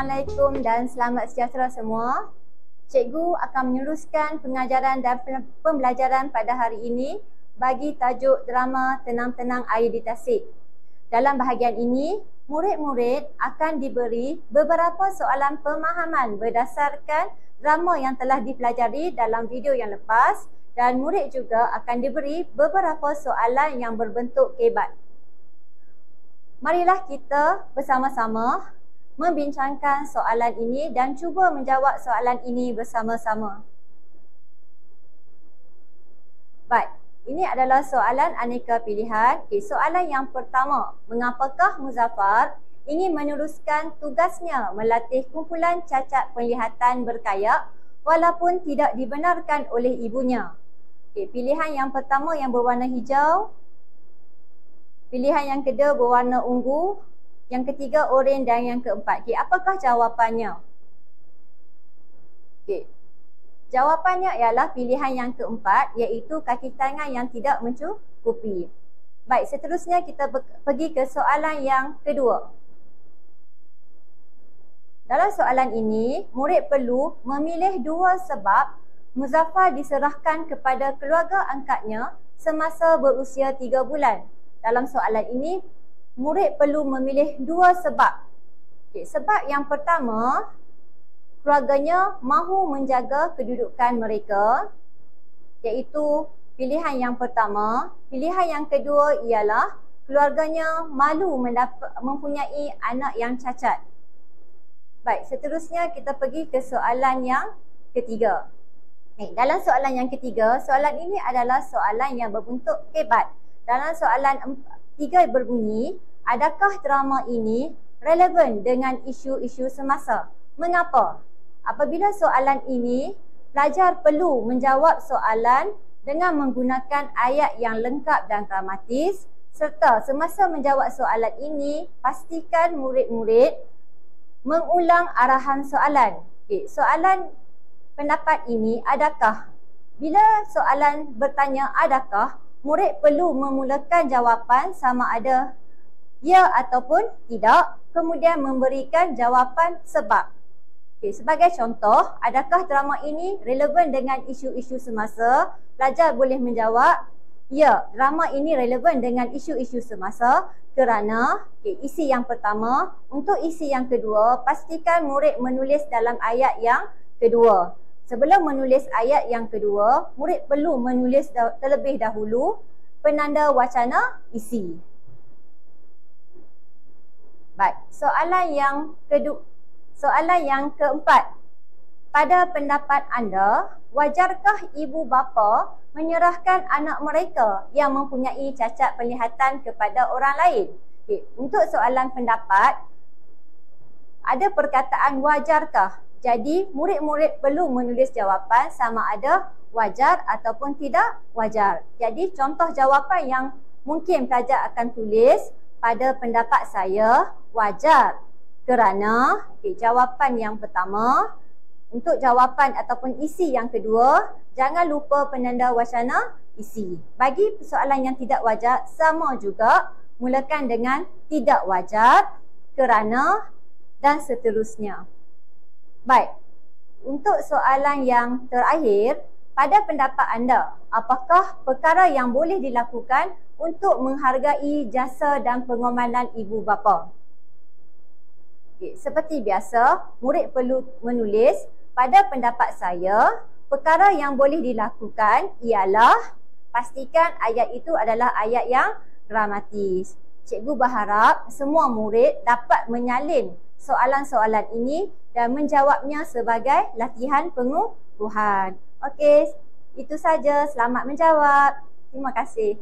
Assalamualaikum dan selamat sejahtera semua. Cikgu akan meneruskan pengajaran dan pembelajaran pada hari ini bagi tajuk drama Tenang-Tenang Air di Tasik. Dalam bahagian ini, murid-murid akan diberi beberapa soalan pemahaman berdasarkan drama yang telah dipelajari dalam video yang lepas dan murid juga akan diberi beberapa soalan yang berbentuk kebat. Marilah kita bersama-sama membincangkan soalan ini dan cuba menjawab soalan ini bersama-sama. Baik, ini adalah soalan aneka pilihan. Soalan yang pertama, mengapakah Muzaffar ingin meneruskan tugasnya melatih kumpulan cacat penglihatan berkayak walaupun tidak dibenarkan oleh ibunya? Pilihan yang pertama yang berwarna hijau, pilihan yang kedua berwarna ungu, yang ketiga oranye dan yang keempat. Apakah jawapannya? Jawapannya ialah pilihan yang keempat, iaitu kaki tangan yang tidak mencukupi. Baik, seterusnya kita pergi ke soalan yang kedua. Dalam soalan ini, murid perlu memilih dua sebab Muzaffar diserahkan kepada keluarga angkatnya semasa berusia 3 bulan. Dalam soalan ini, murid perlu memilih dua sebab. Sebab yang pertama, keluarganya mahu menjaga kedudukan mereka, iaitu pilihan yang pertama. Pilihan yang kedua ialah keluarganya malu mempunyai anak yang cacat. Baik, seterusnya kita pergi ke soalan yang ketiga. Dalam soalan yang ketiga, soalan ini adalah soalan yang berbentuk kebat. Dalam soalan 3 berbunyi, adakah drama ini relevan dengan isu-isu semasa? Mengapa? Apabila soalan ini, pelajar perlu menjawab soalan dengan menggunakan ayat yang lengkap dan dramatis, serta semasa menjawab soalan ini, pastikan murid-murid mengulang arahan soalan. Soalan pendapat ini, adakah? Bila soalan bertanya adakah, murid perlu memulakan jawapan sama ada ya ataupun tidak, kemudian memberikan jawapan sebab. Sebagai contoh, adakah drama ini relevan dengan isu-isu semasa? Pelajar boleh menjawab, ya, drama ini relevan dengan isu-isu semasa kerana isi yang pertama. Untuk isi yang kedua, pastikan murid menulis dalam ayat yang kedua. Sebelum menulis ayat yang kedua, murid perlu menulis terlebih dahulu penanda wacana isi. Baik, soalan yang keempat. Pada pendapat anda, wajarkah ibu bapa menyerahkan anak mereka yang mempunyai cacat penglihatan kepada orang lain? Untuk soalan pendapat, ada perkataan wajarkah. Jadi, murid-murid perlu menulis jawapan sama ada wajar ataupun tidak wajar. Jadi, contoh jawapan yang mungkin pelajar akan tulis, pada pendapat saya, wajar. Kerana, jawapan yang pertama, untuk jawapan ataupun isi yang kedua, jangan lupa penanda wacana isi. Bagi soalan yang tidak wajar, sama juga, mulakan dengan tidak wajar, kerana, dan seterusnya. Baik, untuk soalan yang terakhir, pada pendapat anda, apakah perkara yang boleh dilakukan untuk menghargai jasa dan pengorbanan ibu bapa? Seperti biasa, murid perlu menulis, pada pendapat saya, perkara yang boleh dilakukan ialah pastikan ayat itu adalah ayat yang dramatis. Cikgu berharap semua murid dapat menyalin soalan-soalan ini dan menjawabnya sebagai latihan pengukuhan. Okey, itu saja. Selamat menjawab. Terima kasih.